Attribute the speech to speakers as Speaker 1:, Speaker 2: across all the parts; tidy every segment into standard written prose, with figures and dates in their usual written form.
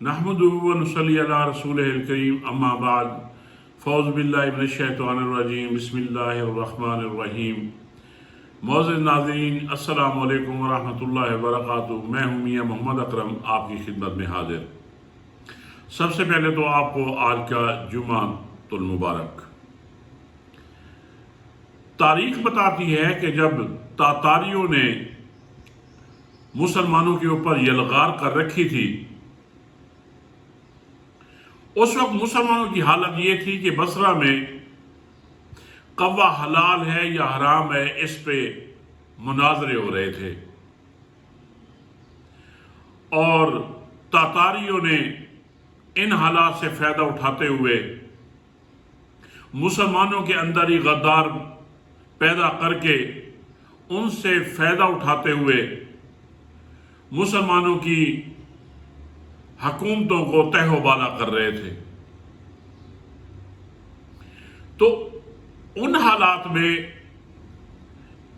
Speaker 1: नहमदुहु व नुसल्ली अला रसूलिहिल करीम अम्मा बाद फ़ौज़ बिल्लाहि मिनश्शैतानिर रजीम बिस्मिल्लाहिर रहमानिर रहीम। मौज़िज़ नाज़रीन, अस्सलामु अलैकुम व रहमतुल्लाहि व बरकातुहू। मैं हूँ मियाँ मोहम्मद अकरम, आपकी खिदमत में हाजिर। सबसे पहले तो आपको आज का जुमातुल मुबारक। तारीख बताती है कि जब तातारियों ने मुसलमानों के ऊपर यलगार कर रखी थी, उस वक्त मुसलमानों की हालत ये थी कि बसरा में कव्वा हलाल है या हराम है, इस पे मुनाजरे हो रहे थे और तातारियों ने इन हालात से फायदा उठाते हुए मुसलमानों के अंदर ही गद्दार पैदा करके उनसे फायदा उठाते हुए मुसलमानों की हुकूमतों को तहवाला कर रहे थे। तो उन हालात में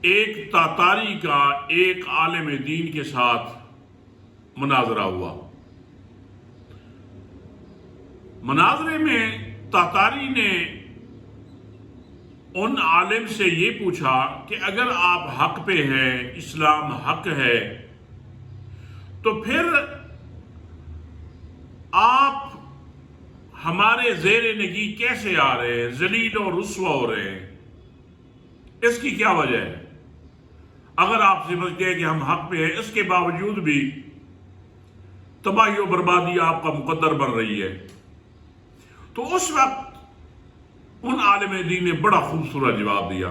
Speaker 1: एक तातारी का एक आलिम दीन के साथ मुनाजरा हुआ। मुनाजरे में तातारी ने उन आलिम से ये पूछा कि अगर आप हक पे हैं, इस्लाम हक है, तो फिर आप हमारे ज़ेरे नगी कैसे आ रहे हैं, जलील और रुस्वा हो रहे हैं? इसकी क्या वजह है? अगर आप समझते हैं कि हम हक पे हैं, इसके बावजूद भी तबाही और बर्बादी आपका मुकद्दर बन रही है। तो उस वक्त उन आलिम दीन ने बड़ा खूबसूरत जवाब दिया।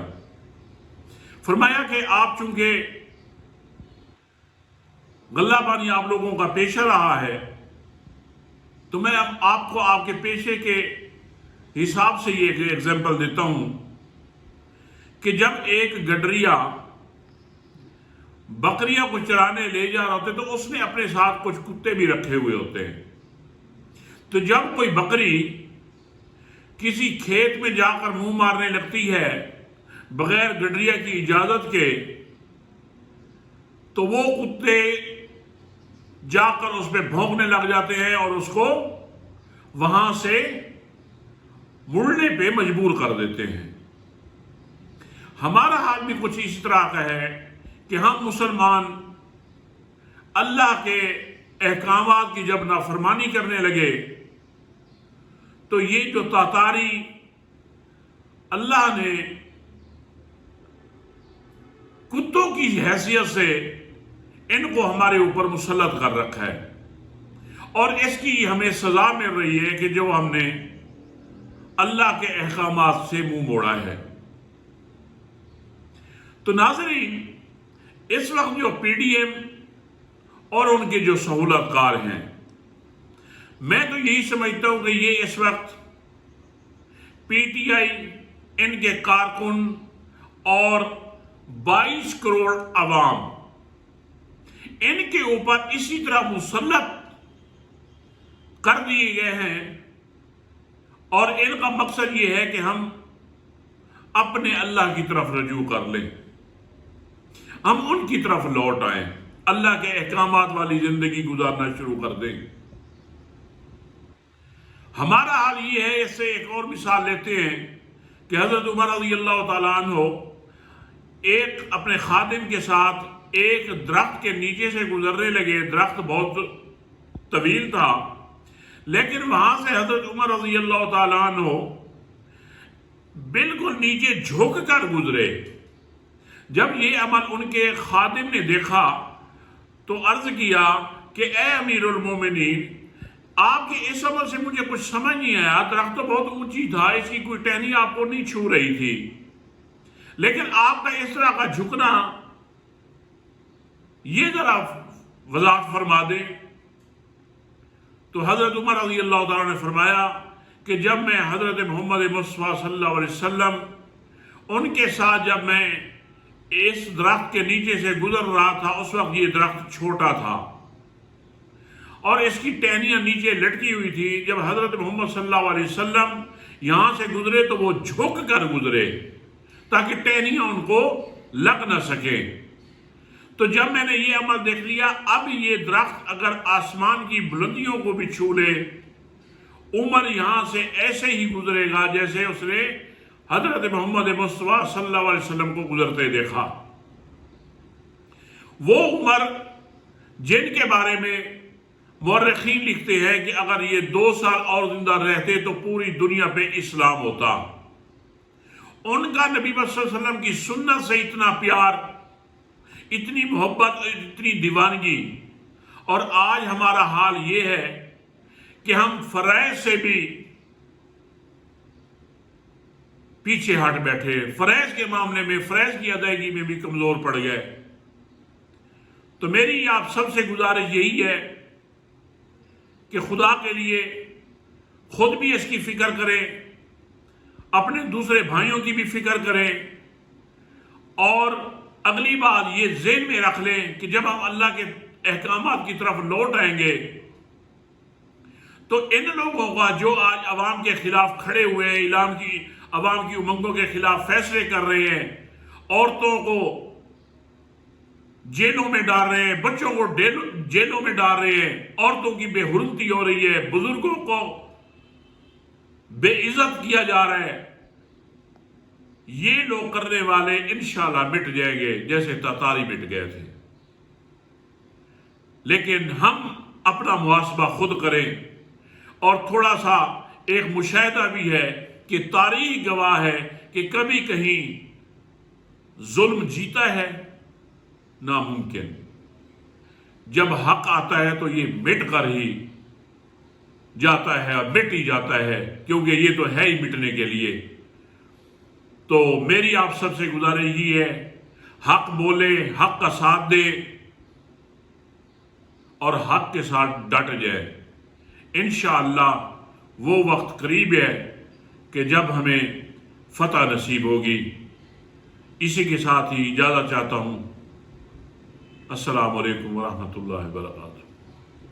Speaker 1: फरमाया कि आप चूंकि गल्लाबानी आप लोगों का पेशा रहा है, तो मैं अब आपको आपके पेशे के हिसाब से ये एक एग्जाम्पल देता हूं कि जब एक गडरिया बकरियां को चराने ले जा रहा होता है तो उसने अपने साथ कुछ कुत्ते भी रखे हुए होते हैं। तो जब कोई बकरी किसी खेत में जाकर मुंह मारने लगती है बगैर गडरिया की इजाजत के, तो वो कुत्ते जाकर उस पर भौंकने लग जाते हैं और उसको वहां से मुड़ने पे मजबूर कर देते हैं। हमारा हाल भी कुछ इस तरह का है कि हम मुसलमान अल्लाह के अहकामात की जब नाफरमानी करने लगे, तो ये जो तातारी अल्लाह ने कुत्तों की हैसियत से इनको हमारे ऊपर मुसल्लत कर रखा है और इसकी हमें सजा मिल रही है कि जो हमने अल्लाह के अहकामात से मुंह मोड़ा है। तो नाज़रीन, इस वक्त जो पीडीएम और उनके जो सहूलतकार हैं, मैं तो यही समझता हूं कि ये इस वक्त पीटीआई, इनके कारकुन और 22 करोड़ अवाम इनके ऊपर इसी तरह मुसल्लत कर दिए गए हैं और इनका मकसद ये है कि हम अपने अल्लाह की तरफ रजू कर लें, हम उनकी तरफ लौट आए, अल्लाह के अहकामात वाली जिंदगी गुजारना शुरू कर दें। हमारा हाल ये है, इससे एक और मिसाल लेते हैं कि हजरत उमर रज़ी अल्लाह तआला अन्हु एक अपने खादिम के साथ एक दरख्त के नीचे से गुजरने लगे। दरख्त बहुत तवील था, लेकिन वहां से हजरत उमर रज़ी अल्लाह तआला अन्हु बिल्कुल नीचे झुक कर गुजरे। जब ये अमल उनके खादिम ने देखा तो अर्ज किया कि ए अमीरुल मोमिनीन, आपके इस अमल से मुझे कुछ समझ नहीं आया। दरख्त तो बहुत ऊंची था, इसकी कोई टहनी आपको नहीं छू रही थी, लेकिन आपका इस तरह का झुकना, ये जरा वजाहत फरमा दे। तो हजरत उमर रज़ी अल्लाह तआला ने फरमाया कि जब मैं हजरत मोहम्मद मुस्तफ़ा सल्लल्लाहु अलैहि वसल्लम उनके साथ जब मैं इस दरख्त के नीचे से गुजर रहा था, उस वक्त ये दरख्त छोटा था और इसकी टहनियां नीचे लटकी हुई थी। जब हजरत मोहम्मद सल्लल्लाहु अलैहि वसल्लम यहां से गुजरे तो वो झुक कर गुजरे ताकि टहनियां उनको लग न सके। تو جب میں نے یہ عمل دیکھ لیا، اب یہ درخت اگر آسمان کی بلندیوں کو بھی چھو لے، عمر یہاں سے ایسے ہی گزرے گا جیسے اس نے حضرت محمد مصطفیٰ صلی اللہ علیہ وسلم کو گزرتے دیکھا۔ وہ عمر جن کے بارے میں مورخین لکھتے ہیں کہ اگر یہ 2 سال اور زندہ رہتے تو پوری دنیا پہ اسلام ہوتا، ان کا نبی صلی اللہ علیہ وسلم کی سنت سے اتنا پیار، اتنی محبت، اتنی دیوانگی، اور آج ہمارا حال یہ ہے کہ ہم فرائض سے بھی پیچھے ہٹ بیٹھے، فرائض کے معاملے میں، فرائض کی ادائیگی میں بھی کمزور پڑ گئے۔ تو میری آپ سب سے گزارش یہی ہے کہ خدا کے لیے خود بھی اس کی فکر کریں، اپنے دوسرے بھائیوں کی بھی فکر کریں، اور اگلی بات یہ ذہن میں رکھ لیں کہ جب ہم اللہ کے احکامات کی طرف لوٹ آئیں گے تو ان لوگوں کا جو آج عوام کے خلاف کھڑے ہوئے ہیں، عوام کی امنگوں کے خلاف فیصلے کر رہے ہیں، عورتوں کو جیلوں میں ڈال رہے ہیں، بچوں کو جیلوں میں ڈال رہے ہیں، عورتوں کی بے حرمتی ہو رہی ہے، بزرگوں کو بے عزت کیا جا رہا ہے، یہ لوگ کرنے والے انشاءاللہ مٹ جائیں گے جیسے تاتاری مٹ گئے تھے۔ لیکن ہم اپنا محاسبہ خود کریں، اور تھوڑا سا ایک مشاہدہ بھی ہے کہ تاریخ گواہ ہے کہ کبھی کہیں ظلم جیتا ہے، ناممکن۔ جب حق آتا ہے تو یہ مٹ کر ہی جاتا ہے، اور مٹ ہی جاتا ہے، کیونکہ یہ تو ہے ہی مٹنے کے لیے۔ تو میری آپ سب سے گزارش یہ ہے، حق بولے، حق کا ساتھ دے، اور حق کے ساتھ ڈٹ جائے۔ انشاءاللہ وہ وقت قریب ہے کہ جب ہمیں فتح نصیب ہوگی۔ اسی کے ساتھ ہی اجازت چاہتا ہوں۔ السلام علیکم ورحمۃ اللہ وبرکاتہ۔